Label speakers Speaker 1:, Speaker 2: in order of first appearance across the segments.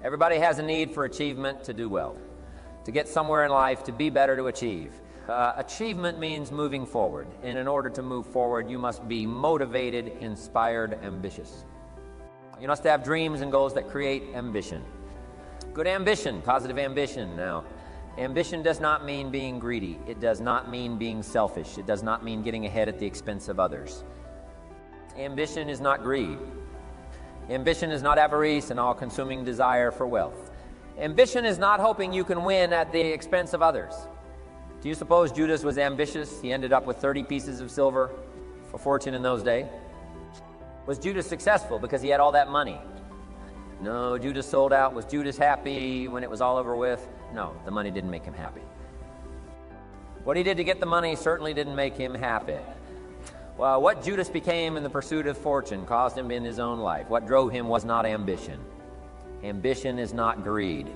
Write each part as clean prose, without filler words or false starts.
Speaker 1: Everybody has a need for achievement to do well, to get somewhere in life, to be better, to achieve. Achievement means moving forward, and in order to move forward, you must be motivated, inspired, ambitious. You must have dreams and goals that create ambition. Good ambition, positive ambition. Now, ambition does not mean being greedy. It does not mean being selfish. It does not mean getting ahead at the expense of others. Ambition is not greed. Ambition is not avarice and all-consuming desire for wealth. Ambition is not hoping you can win at the expense of others. Do you suppose Judas was ambitious? He ended up with 30 pieces of silver, a fortune in those days. Was Judas successful because he had all that money? No, Judas sold out. Was Judas happy when it was all over with? No, the money didn't make him happy. What he did to get the money certainly didn't make him happy. Well, what Judas became in the pursuit of fortune caused him in his own life. What drove him was not ambition. Ambition is not greed.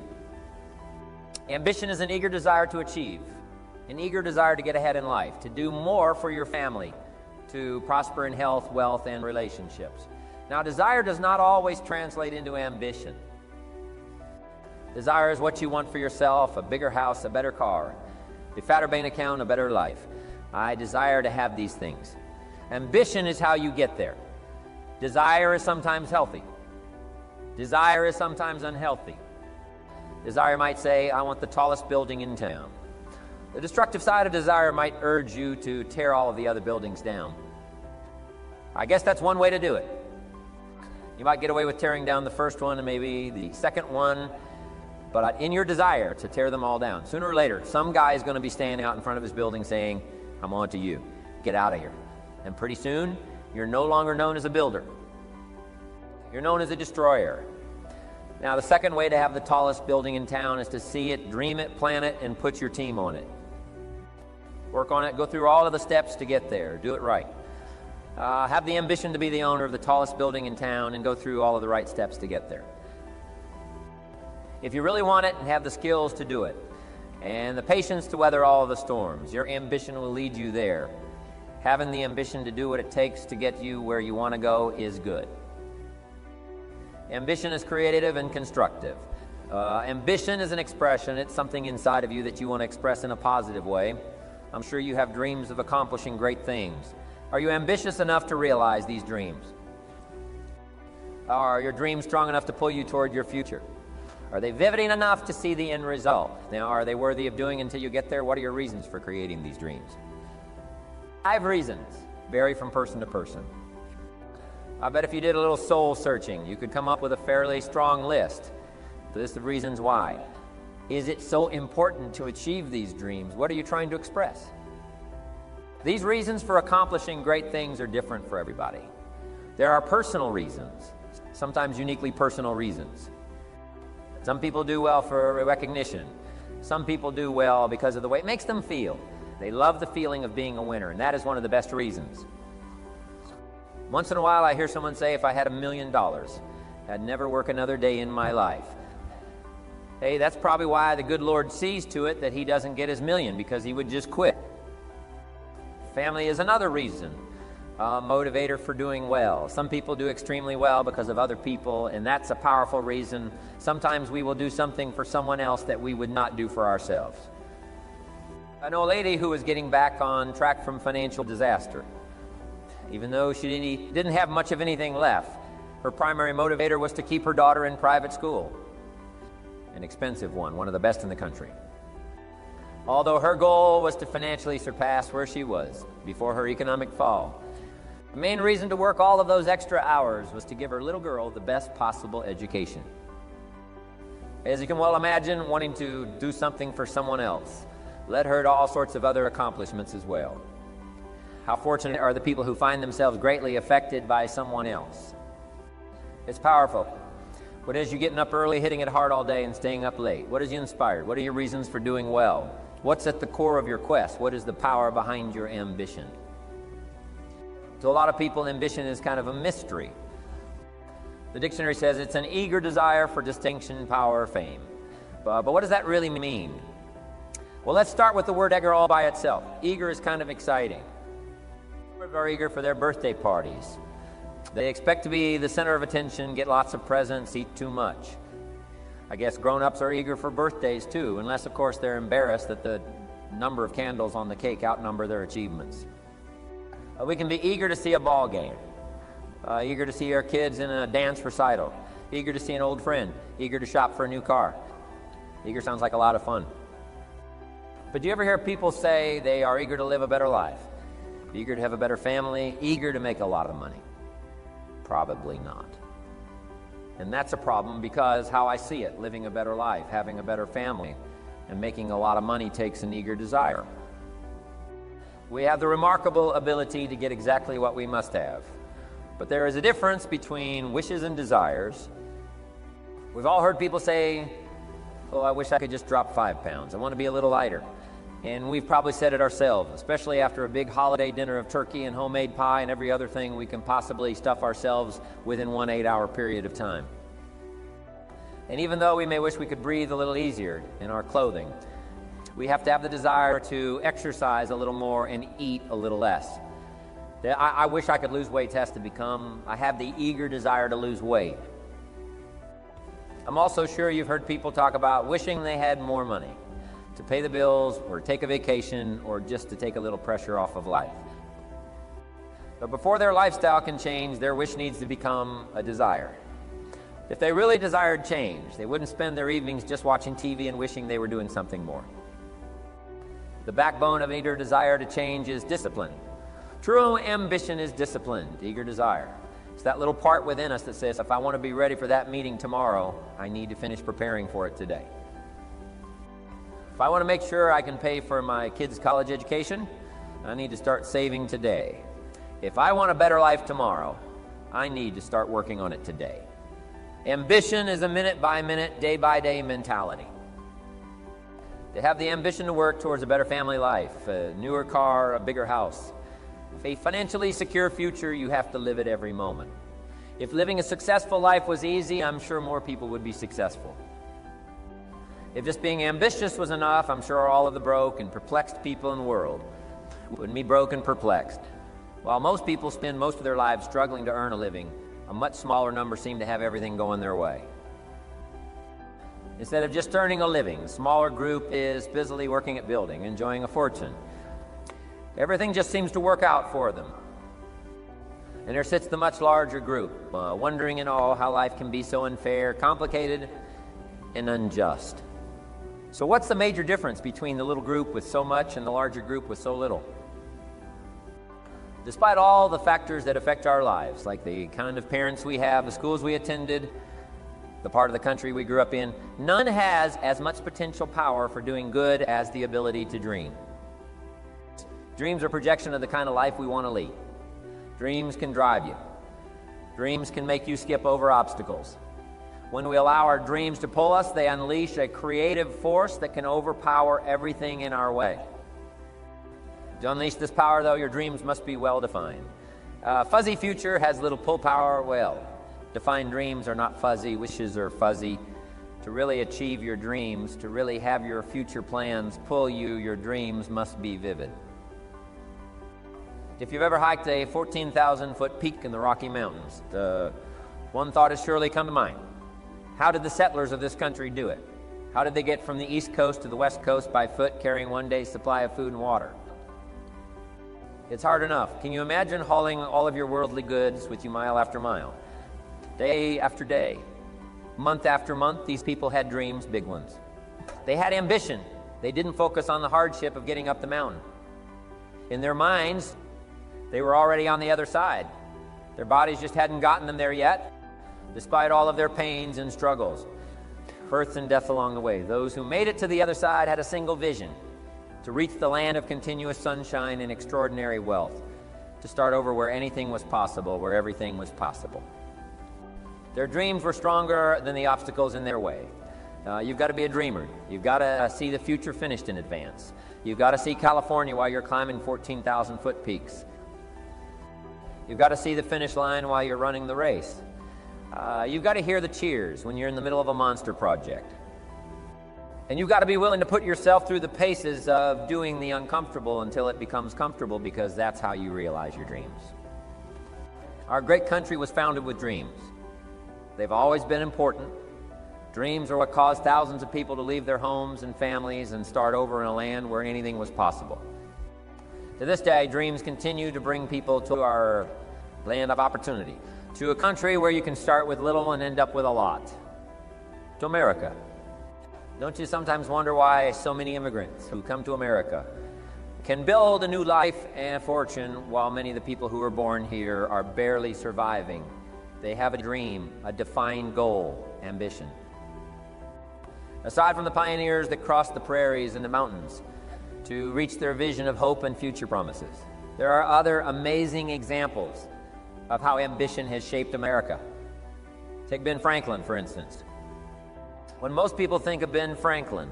Speaker 1: Ambition is an eager desire to achieve, an eager desire to get ahead in life, to do more for your family, to prosper in health, wealth, and relationships. Now, desire does not always translate into ambition. Desire is what you want for yourself: a bigger house, a better car, a fatter bank account, a better life. I desire to have these things. Ambition is how you get there. Desire is sometimes healthy. Desire is sometimes unhealthy. Desire might say, I want the tallest building in town. The destructive side of desire might urge you to tear all of the other buildings down. I guess that's one way to do it. You might get away with tearing down the first one and maybe the second one, but in your desire to tear them all down, sooner or later, some guy is going to be standing out in front of his building saying, I'm on to you. Get out of here. And pretty soon, you're no longer known as a builder. You're known as a destroyer. Now, the second way to have the tallest building in town is to see it, dream it, plan it, and put your team on it. Work on it. Go through all of the steps to get there. Do it right. Have the ambition to be the owner of the tallest building in town and go through all of the right steps to get there. If you really want it and have the skills to do it and the patience to weather all of the storms, your ambition will lead you there. Having the ambition to do what it takes to get you where you want to go is good. Ambition is creative and constructive. Ambition is an expression. It's something inside of you that you want to express in a positive way. I'm sure you have dreams of accomplishing great things. Are you ambitious enough to realize these dreams? Are your dreams strong enough to pull you toward your future? Are they vivid enough to see the end result? Now, are they worthy of doing until you get there? What are your reasons for creating these dreams? 5 reasons vary from person to person. I bet if you did a little soul searching, you could come up with a fairly strong list of reasons why. Is it so important to achieve these dreams? What are you trying to express? These reasons for accomplishing great things are different for everybody. There are personal reasons, sometimes uniquely personal reasons. Some people do well for recognition. Some people do well because of the way it makes them feel. They love the feeling of being a winner, and that is one of the best reasons. Once in a while, I hear someone say, if I had $1 million, I'd never work another day in my life. Hey, that's probably why the good Lord sees to it that he doesn't get his million, because he would just quit. Family is another reason, a motivator for doing well. Some people do extremely well because of other people, and that's a powerful reason. Sometimes we will do something for someone else that we would not do for ourselves. I know a lady who was getting back on track from financial disaster. Even though she didn't have much of anything left, her primary motivator was to keep her daughter in private school. An expensive one of the best in the country. Although her goal was to financially surpass where she was before her economic fall, the main reason to work all of those extra hours was to give her little girl the best possible education. As you can well imagine, wanting to do something for someone else led her to all sorts of other accomplishments as well. How fortunate are the people who find themselves greatly affected by someone else. It's powerful. What is you getting up early, hitting it hard all day, and staying up late? What is you inspired? What are your reasons for doing well? What's at the core of your quest? What is the power behind your ambition? To a lot of people, ambition is kind of a mystery. The dictionary says it's an eager desire for distinction, power, fame. But what does that really mean? Well, let's start with the word eager all by itself. Eager is kind of exciting. People are eager for their birthday parties. They expect to be the center of attention, get lots of presents, eat too much. I guess grown-ups are eager for birthdays too, unless of course they're embarrassed that the number of candles on the cake outnumber their achievements. We can be eager to see a ball game, eager to see our kids in a dance recital, eager to see an old friend, eager to shop for a new car. Eager sounds like a lot of fun. But do you ever hear people say they are eager to live a better life, eager to have a better family, eager to make a lot of money? Probably not. And that's a problem, because how I see it, living a better life, having a better family, and making a lot of money takes an eager desire. We have the remarkable ability to get exactly what we must have. But there is a difference between wishes and desires. We've all heard people say, oh, I wish I could just drop 5 pounds. I want to be a little lighter. And we've probably said it ourselves, especially after a big holiday dinner of turkey and homemade pie and every other thing we can possibly stuff ourselves within one 8-hour period of time. And even though we may wish we could breathe a little easier in our clothing, we have to have the desire to exercise a little more and eat a little less. I wish I could lose weight has to become, I have the eager desire to lose weight. I'm also sure you've heard people talk about wishing they had more money to pay the bills or take a vacation or just to take a little pressure off of life. But before their lifestyle can change, their wish needs to become a desire. If they really desired change, they wouldn't spend their evenings just watching TV and wishing they were doing something more. The backbone of eager desire to change is discipline. True ambition is disciplined, eager desire. It's that little part within us that says, if I want to be ready for that meeting tomorrow, I need to finish preparing for it today. If I want to make sure I can pay for my kids' college education, I need to start saving today. If I want a better life tomorrow, I need to start working on it today. Ambition is a minute-by-minute, day-by-day mentality. To have the ambition to work towards a better family life, a newer car, a bigger house, a financially secure future, you have to live it every moment. If living a successful life was easy, I'm sure more people would be successful. If just being ambitious was enough, I'm sure all of the broke and perplexed people in the world wouldn't be broke and perplexed. While most people spend most of their lives struggling to earn a living, a much smaller number seem to have everything going their way. Instead of just earning a living, a smaller group is busily working at building, enjoying a fortune. Everything just seems to work out for them. And there sits the much larger group, wondering in awe how life can be so unfair, complicated, and unjust. So what's the major difference between the little group with so much and the larger group with so little? Despite all the factors that affect our lives, like the kind of parents we have, the schools we attended, the part of the country we grew up in, none has as much potential power for doing good as the ability to dream. Dreams are projection of the kind of life we want to lead. Dreams can drive you. Dreams can make you skip over obstacles. When we allow our dreams to pull us, they unleash a creative force that can overpower everything in our way. To unleash this power, though, your dreams must be well-defined. Fuzzy future has little pull power. Well, defined dreams are not fuzzy. Wishes are fuzzy. To really achieve your dreams, to really have your future plans pull you, your dreams must be vivid. If you've ever hiked a 14,000-foot peak in the Rocky Mountains, one thought has surely come to mind. How did the settlers of this country do it? How did they get from the East Coast to the West Coast by foot, carrying one day's supply of food and water? It's hard enough. Can you imagine hauling all of your worldly goods with you mile after mile? Day after day, month after month, these people had dreams, big ones. They had ambition. They didn't focus on the hardship of getting up the mountain. In their minds, they were already on the other side. Their bodies just hadn't gotten them there yet, despite all of their pains and struggles. Birth and death along the way. Those who made it to the other side had a single vision: to reach the land of continuous sunshine and extraordinary wealth, to start over where anything was possible, where everything was possible. Their dreams were stronger than the obstacles in their way. You've got to be a dreamer. You've got to see the future finished in advance. You've got to see California while you're climbing 14,000-foot peaks. You've got to see the finish line while you're running the race. You've got to hear the cheers when you're in the middle of a monster project. And you've got to be willing to put yourself through the paces of doing the uncomfortable until it becomes comfortable, because that's how you realize your dreams. Our great country was founded with dreams. They've always been important. Dreams are what caused thousands of people to leave their homes and families and start over in a land where anything was possible. To this day, dreams continue to bring people to our land of opportunity, to a country where you can start with little and end up with a lot, to America. Don't you sometimes wonder why so many immigrants who come to America can build a new life and fortune while many of the people who were born here are barely surviving? They have a dream, a defined goal, ambition. Aside from the pioneers that crossed the prairies and the mountains to reach their vision of hope and future promises, there are other amazing examples of how ambition has shaped America. Take Ben Franklin, for instance. When most people think of Ben Franklin,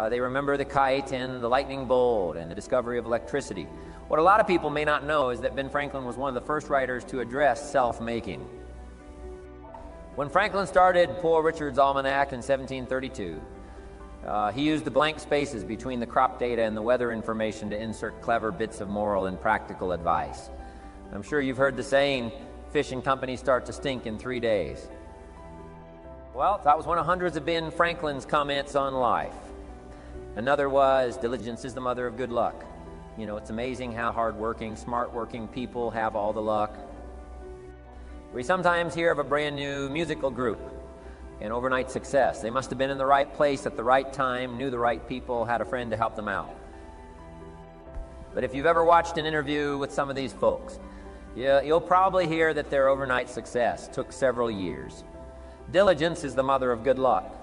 Speaker 1: they remember the kite and the lightning bolt and the discovery of electricity. What a lot of people may not know is that Ben Franklin was one of the first writers to address self-making. When Franklin started Poor Richard's Almanac in 1732, he used the blank spaces between the crop data and the weather information to insert clever bits of moral and practical advice. I'm sure you've heard the saying, fishing companies start to stink in 3 days. Well, that was one of hundreds of Ben Franklin's comments on life. Another was, diligence is the mother of good luck. You know, it's amazing how hard-working, smart-working people have all the luck. We sometimes hear of a brand new musical group, an overnight success. They must have been in the right place at the right time, knew the right people, had a friend to help them out. But if you've ever watched an interview with some of these folks, you'll probably hear that their overnight success took several years. Diligence is the mother of good luck.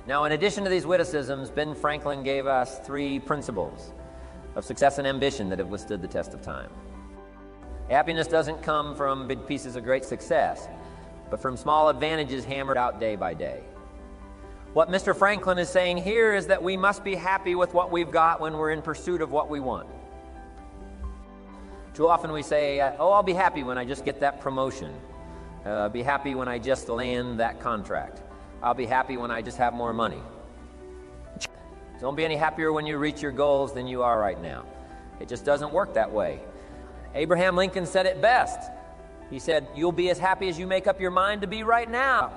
Speaker 1: Now, in addition to these witticisms, Ben Franklin gave us 3 principles of success and ambition that have withstood the test of time. Happiness doesn't come from big pieces of great success, but from small advantages hammered out day by day. What Mr. Franklin is saying here is that we must be happy with what we've got when we're in pursuit of what we want. Too often we say, I'll be happy when I just get that promotion. Be happy when I just land that contract. I'll be happy when I just have more money. Don't be any happier when you reach your goals than you are right now. It just doesn't work that way. Abraham Lincoln said it best. He said, you'll be as happy as you make up your mind to be right now.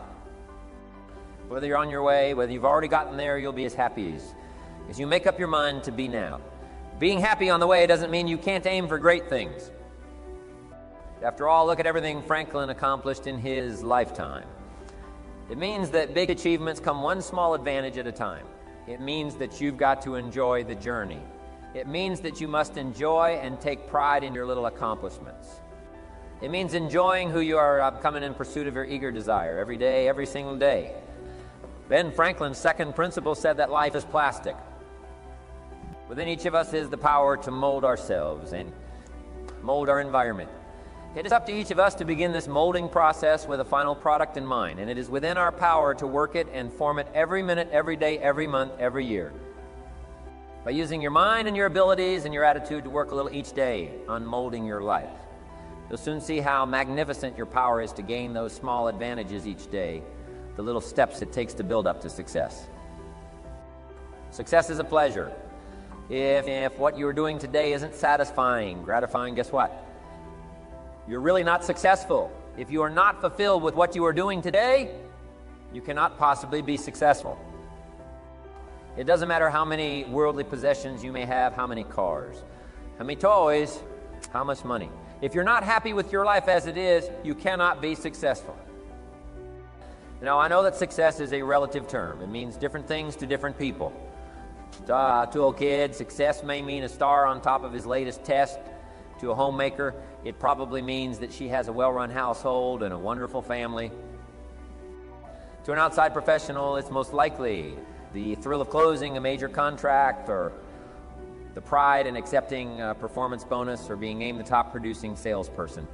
Speaker 1: Whether you're on your way, whether you've already gotten there, you'll be as happy as you make up your mind to be now. Being happy on the way doesn't mean you can't aim for great things. After all, look at everything Franklin accomplished in his lifetime. It means that big achievements come one small advantage at a time. It means that you've got to enjoy the journey. It means that you must enjoy and take pride in your little accomplishments. It means enjoying who you are becoming in pursuit of your eager desire every day, every single day. Ben Franklin's second principle said that life is plastic. Within each of us is the power to mold ourselves and mold our environment. It is up to each of us to begin this molding process with a final product in mind, and it is within our power to work it and form it every minute, every day, every month, every year. By using your mind and your abilities and your attitude to work a little each day on molding your life, you'll soon see how magnificent your power is to gain those small advantages each day, the little steps it takes to build up to success. Success is a pleasure. If what you're doing today isn't satisfying, gratifying, guess what? You're really not successful. If you are not fulfilled with what you are doing today, you cannot possibly be successful. It doesn't matter how many worldly possessions you may have, how many cars, how many toys, how much money. If you're not happy with your life as it is, you cannot be successful. Now, I know that success is a relative term. It means different things to different people. To a kid, success may mean a star on top of his latest test. To a homemaker, it probably means that she has a well-run household and a wonderful family. To an outside professional, it's most likely the thrill of closing a major contract, or the pride in accepting a performance bonus, or being named the top producing salesperson.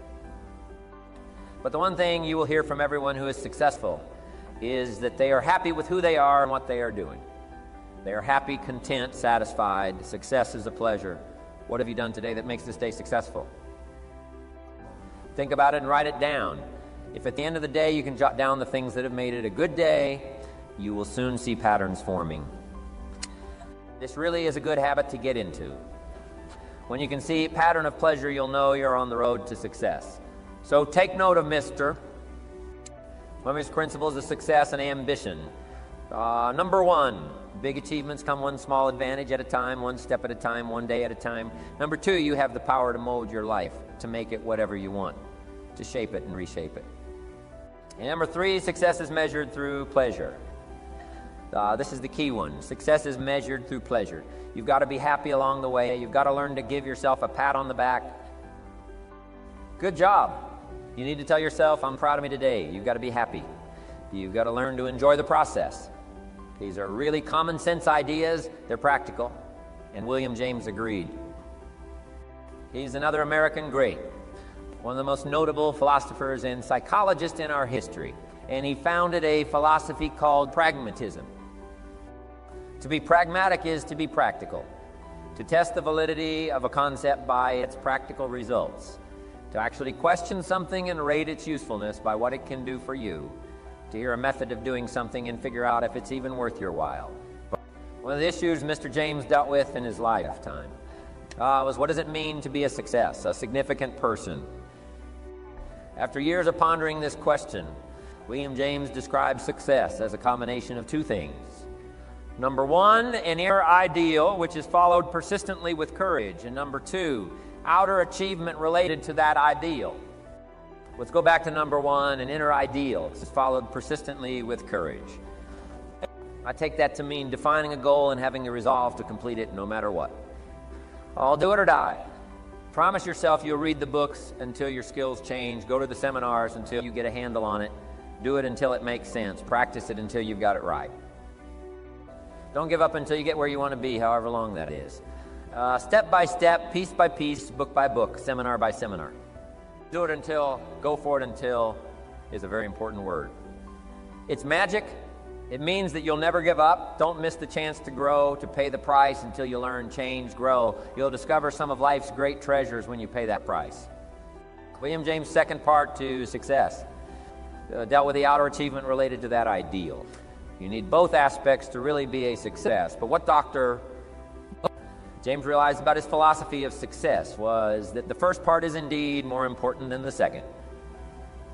Speaker 1: But the one thing you will hear from everyone who is successful is that they are happy with who they are and what they are doing. They are happy, content, satisfied. Success is a pleasure. What have you done today that makes this day successful? Think about it and write it down. If at the end of the day you can jot down the things that have made it a good day, you will soon see patterns forming. This really is a good habit to get into. When you can see a pattern of pleasure, you'll know you're on the road to success. So take note of Mr. One of his principles is success and ambition. Number one, big achievements come one small advantage at a time, one step at a time, one day at a time. Number two, you have the power to mold your life, to make it whatever you want, to shape it and reshape it. And number three, success is measured through pleasure. This is the key one. Success is measured through pleasure. You've got to be happy along the way. You've got to learn to give yourself a pat on the back. Good job. You need to tell yourself, I'm proud of me today. You've got to be happy. You've got to learn to enjoy the process. These are really common sense ideas. They're practical. And William James agreed. He's another American great, one of the most notable philosophers and psychologists in our history. And he founded a philosophy called pragmatism. To be pragmatic is to be practical, to test the validity of a concept by its practical results, to actually question something and rate its usefulness by what it can do for you, to hear a method of doing something and figure out if it's even worth your while. One of the issues Mr. James dealt with in his lifetime was, what does it mean to be a success, a significant person? After years of pondering this question, William James describes success as a combination of two things. Number one, an inner ideal, which is followed persistently with courage. And number two, outer achievement related to that ideal. Let's go back to number one, an inner ideal. This is followed persistently with courage. I take that to mean defining a goal and having the resolve to complete it no matter what. I'll do it or die. Promise yourself you'll read the books until your skills change. Go to the seminars until you get a handle on it. Do it until it makes sense. Practice it until you've got it right. Don't give up until you get where you want to be, however long that is. Step by step, piece by piece, book by book, seminar by seminar. Do it until, go for it until is a very important word. It's magic. It means that you'll never give up. Don't miss the chance to grow, to pay the price until you learn, change, grow. You'll discover some of life's great treasures when you pay that price. William James' second part to success dealt with the outer achievement related to that ideal. You need both aspects to really be a success. But what Dr. James realized about his philosophy of success was that the first part is indeed more important than the second.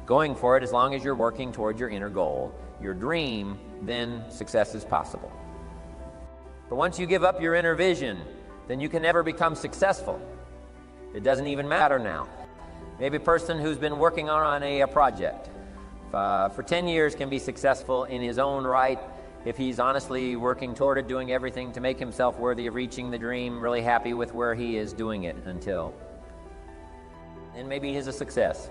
Speaker 1: Going for it as long as you're working toward your inner goal, your dream, then success is possible. But once you give up your inner vision, then you can never become successful. It doesn't even matter now. Maybe a person who's been working on a project for 10 years can be successful in his own right if he's honestly working toward it, doing everything to make himself worthy of reaching the dream, really happy with where he is doing it until. And maybe he's a success.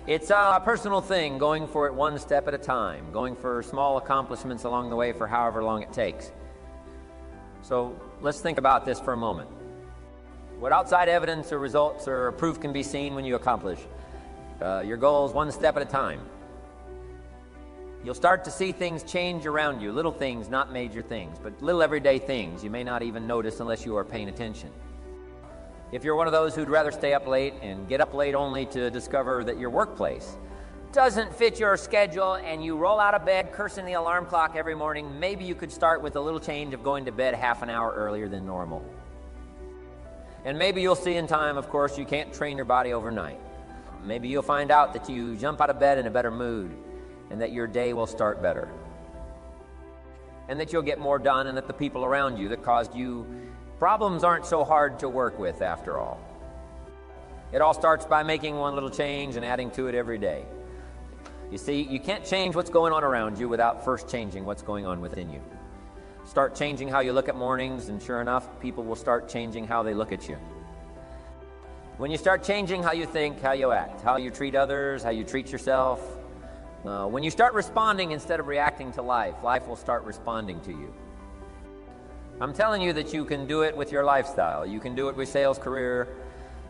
Speaker 1: It's a personal thing, going for it one step at a time, going for small accomplishments along the way for however long it takes. So let's think about this for a moment. What outside evidence or results or proof can be seen when you accomplish your goals one step at a time? You'll start to see things change around you, little things, not major things, but little everyday things you may not even notice unless you are paying attention. If you're one of those who'd rather stay up late and get up late only to discover that your workplace doesn't fit your schedule and you roll out of bed cursing the alarm clock every morning, maybe you could start with a little change of going to bed half an hour earlier than normal. And maybe you'll see in time, of course, you can't train your body overnight. Maybe you'll find out that you jump out of bed in a better mood and that your day will start better. And that you'll get more done and that the people around you that caused you problems aren't so hard to work with after all. It all starts by making one little change and adding to it every day. You see, you can't change what's going on around you without first changing what's going on within you. Start changing how you look at mornings, and sure enough, people will start changing how they look at you. When you start changing how you think, how you act, how you treat others, how you treat yourself, when you start responding instead of reacting to life, life will start responding to you. I'm telling you that you can do it with your lifestyle. You can do it with sales career.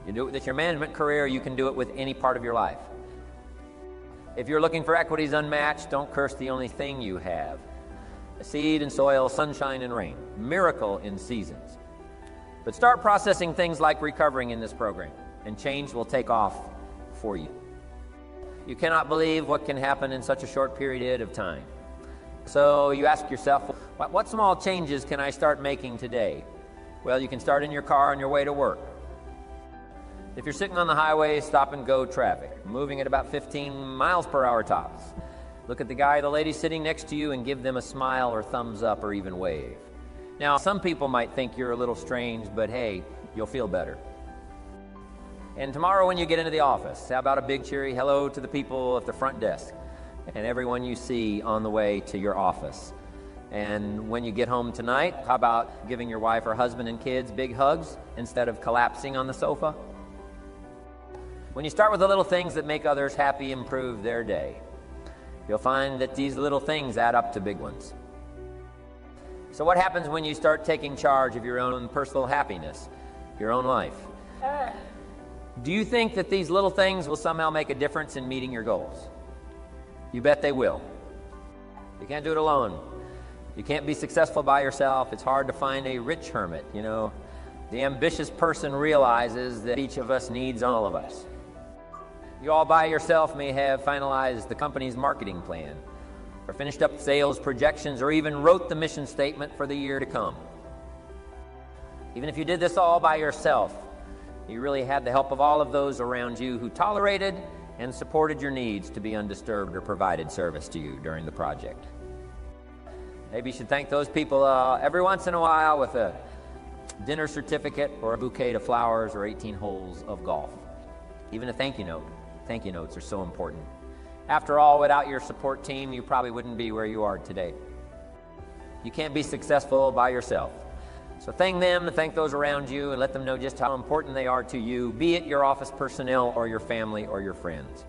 Speaker 1: You do it with your management career. You can do it with any part of your life. If you're looking for equities unmatched, don't curse the only thing you have. Seed and soil, sunshine and rain, miracle in seasons. But start processing things like recovering in this program, and change will take off for you. You cannot believe what can happen in such a short period of time. So you ask yourself, what small changes can I start making today? Well, you can start in your car on your way to work. If you're sitting on the highway, stop and go traffic, moving at about 15 miles per hour tops. Look at the guy or the lady sitting next to you and give them a smile or thumbs up or even wave. Now, some people might think you're a little strange, but hey, you'll feel better. And tomorrow when you get into the office, how about a big cheery hello to the people at the front desk and everyone you see on the way to your office? And when you get home tonight, how about giving your wife or husband and kids big hugs instead of collapsing on the sofa? When you start with the little things that make others happy, improve their day, you'll find that these little things add up to big ones. So what happens when you start taking charge of your own personal happiness, your own life? Do you think that these little things will somehow make a difference in meeting your goals? You bet they will. You can't do it alone. You can't be successful by yourself. It's hard to find a rich hermit, you know. The ambitious person realizes that each of us needs all of us. You all by yourself may have finalized the company's marketing plan, or finished up sales projections, or even wrote the mission statement for the year to come. Even if you did this all by yourself, you really had the help of all of those around you who tolerated and supported your needs to be undisturbed or provided service to you during the project. Maybe you should thank those people every once in a while with a dinner certificate or a bouquet of flowers or 18 holes of golf. Even a thank you note. Thank you notes are so important. After all, without your support team, you probably wouldn't be where you are today. You can't be successful by yourself. So thank them, thank those around you, and let them know just how important they are to you, be it your office personnel or your family or your friends.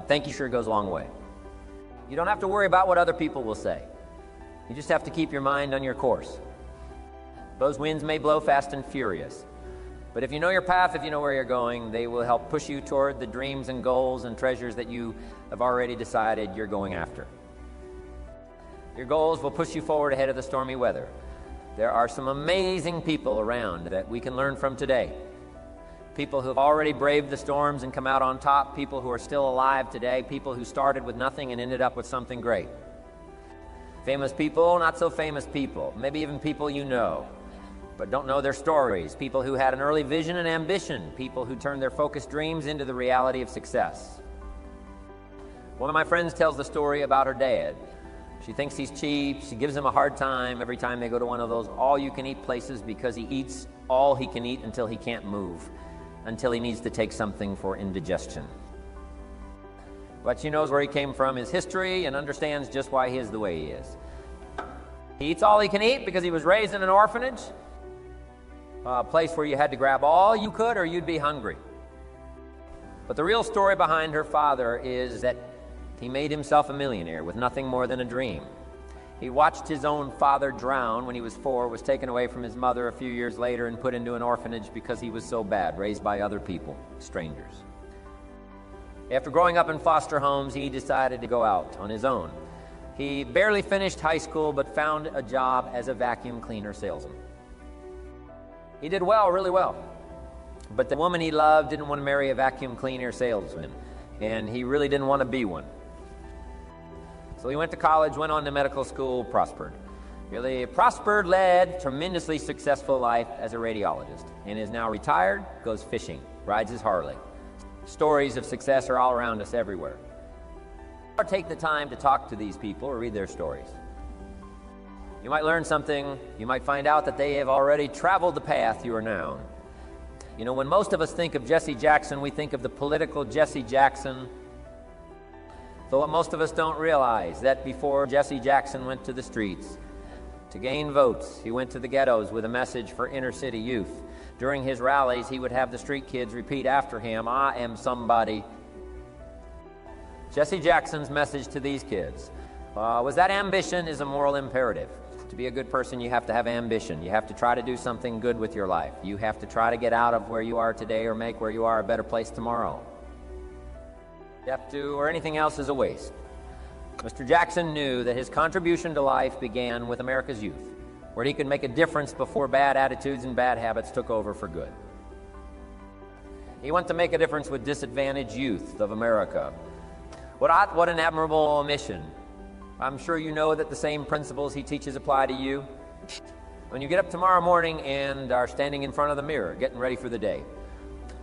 Speaker 1: Thank you sure goes a long way. You don't have to worry about what other people will say. You just have to keep your mind on your course. Those winds may blow fast and furious, but if you know your path, if you know where you're going, they will help push you toward the dreams and goals and treasures that you have already decided you're going after. Your goals will push you forward ahead of the stormy weather. There are some amazing people around that we can learn from today. People who have already braved the storms and come out on top, people who are still alive today, people who started with nothing and ended up with something great. Famous people, not so famous people, maybe even people you know, but don't know their stories. People who had an early vision and ambition, people who turned their focused dreams into the reality of success. One of my friends tells the story about her dad. She thinks he's cheap. She gives him a hard time every time they go to one of those all-you-can-eat places because he eats all he can eat until he can't move, until he needs to take something for indigestion. But she knows where he came from, his history, and understands just why he is the way he is. He eats all he can eat because he was raised in an orphanage, a place where you had to grab all you could or you'd be hungry. But the real story behind her father is that he made himself a millionaire with nothing more than a dream. He watched his own father drown when he was 4, was taken away from his mother a few years later and put into an orphanage because he was so bad, raised by other people, strangers. After growing up in foster homes, he decided to go out on his own. He barely finished high school, but found a job as a vacuum cleaner salesman. He did well, really well. But the woman he loved didn't want to marry a vacuum cleaner salesman, and he really didn't want to be one. So he went to college, went on to medical school, prospered. Really prospered, led tremendously successful life as a radiologist, and is now retired, goes fishing, rides his Harley. Stories of success are all around us everywhere. Or take the time to talk to these people or read their stories. You might learn something. You might find out that they have already traveled the path you are now. You know, when most of us think of Jesse Jackson, we think of the political Jesse Jackson. But what most of us don't realize, that before Jesse Jackson went to the streets to gain votes, he went to the ghettos with a message for inner city youth. During his rallies, he would have the street kids repeat after him, "I am somebody." Jesse Jackson's message to these kids was that ambition is a moral imperative. To be a good person, you have to have ambition. You have to try to do something good with your life. You have to try to get out of where you are today or make where you are a better place tomorrow. You have to, or anything else is a waste. Mr. Jackson knew that his contribution to life began with America's youth, where he could make a difference before bad attitudes and bad habits took over for good. He wanted to make a difference with disadvantaged youth of America. What an admirable mission. I'm sure you know that the same principles he teaches apply to you. When you get up tomorrow morning and are standing in front of the mirror, getting ready for the day,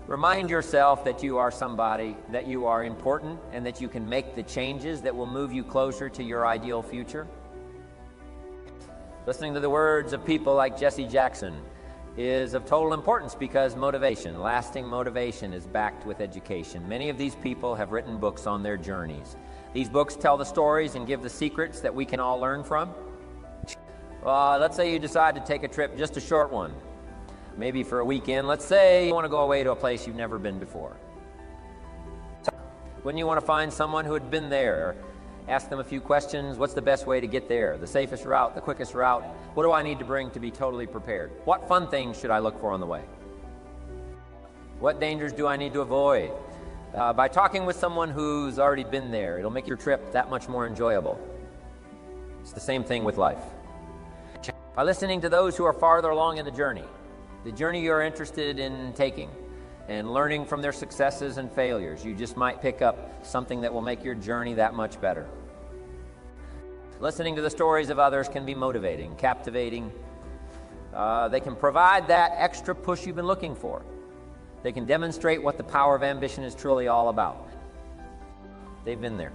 Speaker 1: Remind yourself that you are somebody, that you are important, and that you can make the changes that will move you closer to your ideal future. Listening to the words of people like Jesse Jackson is of total importance because motivation, lasting motivation, is backed with education. Many of these people have written books on their journeys. These books tell the stories and give the secrets that we can all learn from. Let's say you decide to take a trip, just a short one, maybe for a weekend. Let's say you want to go away to a place you've never been before. Wouldn't you want to find someone who had been there? Ask them a few questions. What's the best way to get there? The safest route, the quickest route? What do I need to bring to be totally prepared? What fun things should I look for on the way? What dangers do I need to avoid? By talking with someone who's already been there, it'll make your trip that much more enjoyable. It's the same thing with life. By listening to those who are farther along in the journey you're interested in taking, and learning from their successes and failures, you just might pick up something that will make your journey that much better. Listening to the stories of others can be motivating, captivating. They can provide that extra push you've been looking for. They can demonstrate what the power of ambition is truly all about. They've been there.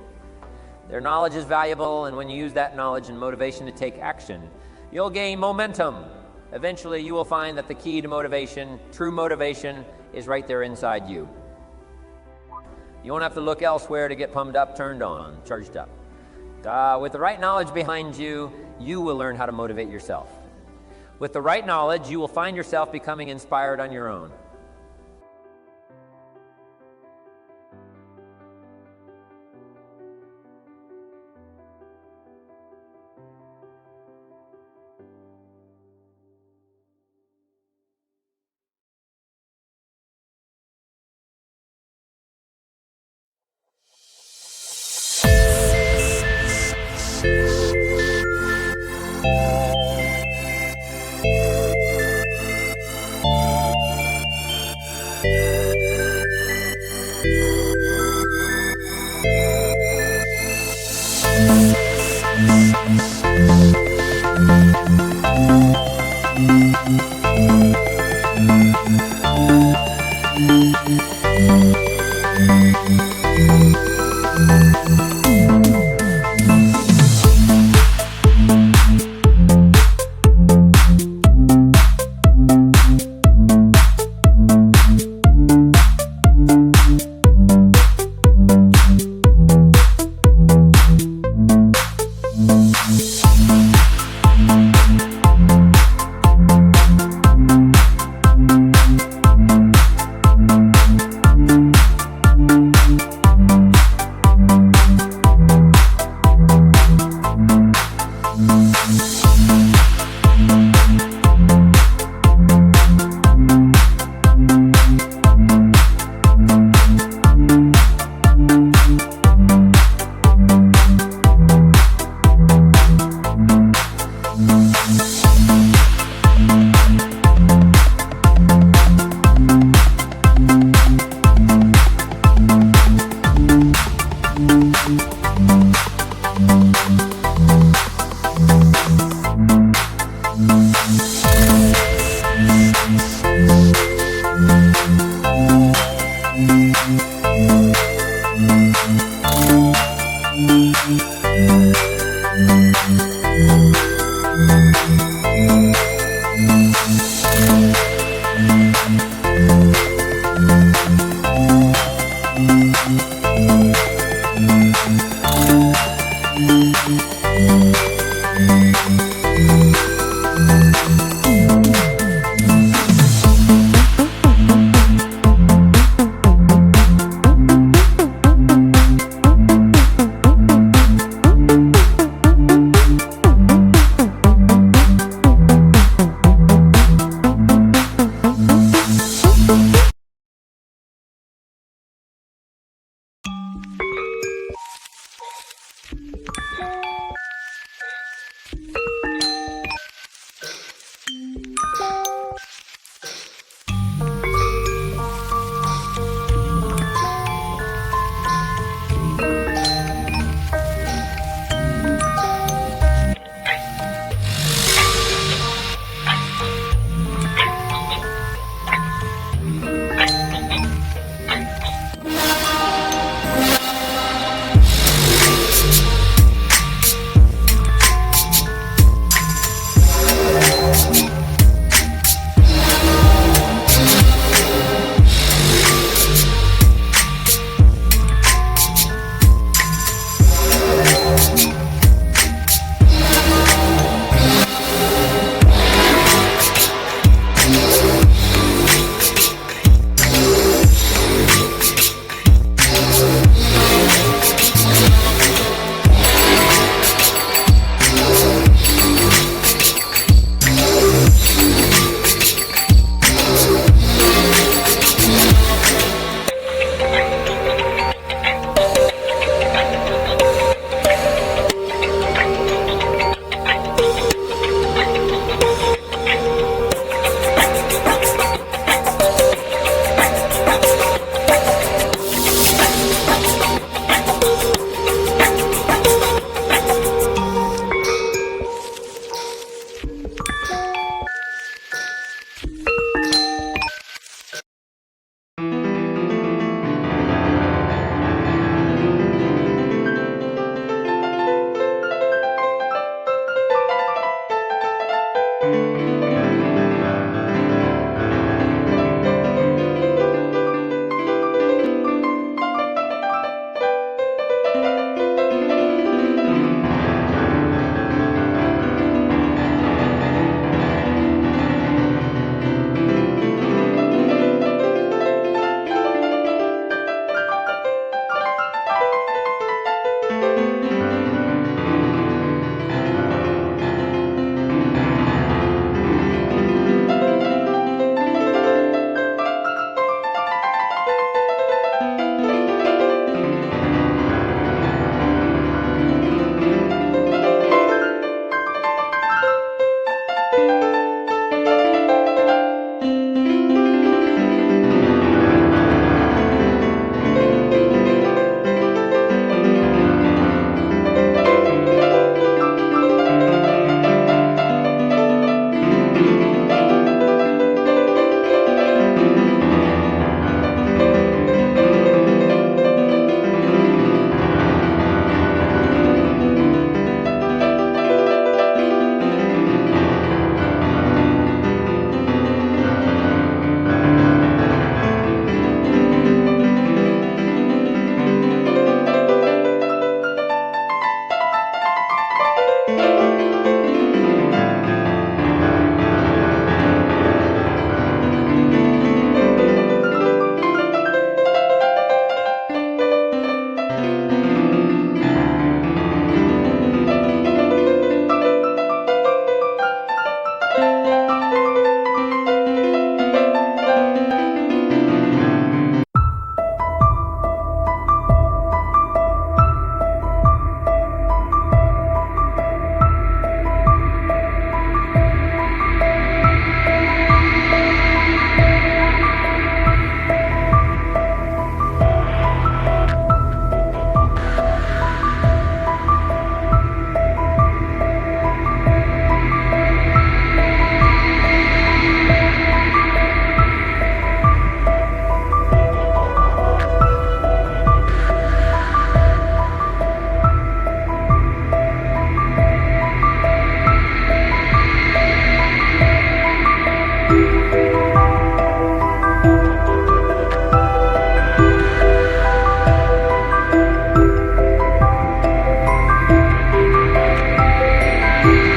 Speaker 1: Their knowledge is valuable, and when you use that knowledge and motivation to take action, you'll gain momentum. Eventually, you will find that the key to motivation, true motivation, is right there inside you. You won't have to look elsewhere to get pumped up, turned on, charged up. With the right knowledge behind you, you will learn how to motivate yourself. With the right knowledge, you will find yourself becoming inspired on your own.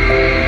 Speaker 2: you.